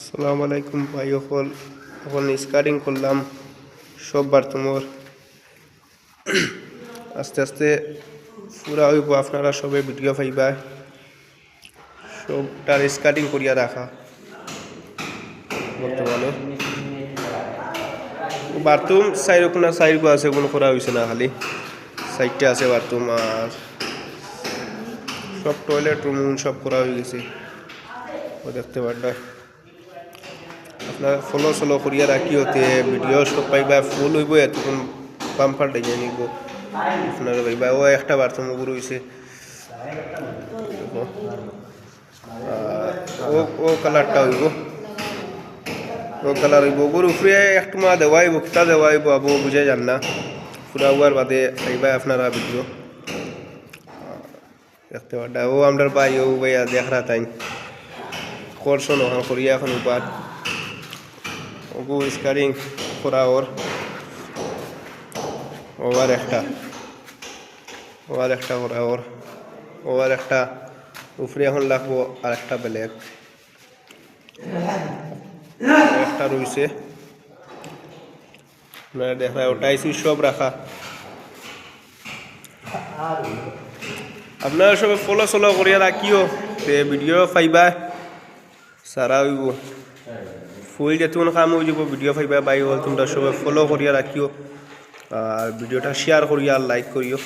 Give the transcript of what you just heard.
আসসালামু আলাইকুম ভাই সকল। এখন স্কারিং করলাম সব বাথরুমর আস্তে আস্তে পুরা হইব। আপনারা সবে ভিডিও পাইবা সবটার স্কারিং করিয়া রাখা। বর্তমানে বাথরুম চাইরকোনা চাইরগো আছে, কোনো করা হয়েছে না, খালি সাইডটা আছে বাথরুম। আর সব টয়লেট রুম সব করা হয়ে গেছে, দেখতে পারবা। আপনারা ফলো সলো করিয়া রাখি হতে ভিডিও সব পাইবা। ফুল হইব এতক্ষণ পাম্পার ডেকে নিব আপনারা পাইবা। ও একটা বাথরুম উপর হয়েছে, ও ও কালারটা হইব, ও কালার হইব। ওগুর উপরে একটু মা দেওয়া হইব, কিতা দেওয়া হইব আবু বুঝে যান না। পুরা উয়ার বাদে পাইবা আপনারা ভিডিও দেখতে পারবা। ও আমরা ভাই, ও ভাইয়া দেখরা তাই করশন ওখান করিয়া এখন উপার ওগু স্কারিং করা। ওর একটা করা, ওর একটা উপরে এখন লাগবো। আর একটা ব্ল্যাক একটা রয়েছে, আপনারা দেখা ওটাই সব রাখা। আপনারা সবাই ফলো সলো করিয়া রাখিও, ভিডিও পাইবা সারা হইব। ফুল যেতক্ষণ কাম হয়ে যাব ভিডিও পাইবা। বাই হল তোমরা সবাই ফলো করিয়া রাখিও, আর ভিডিওটা শেয়ার করিয়া লাইক করিও।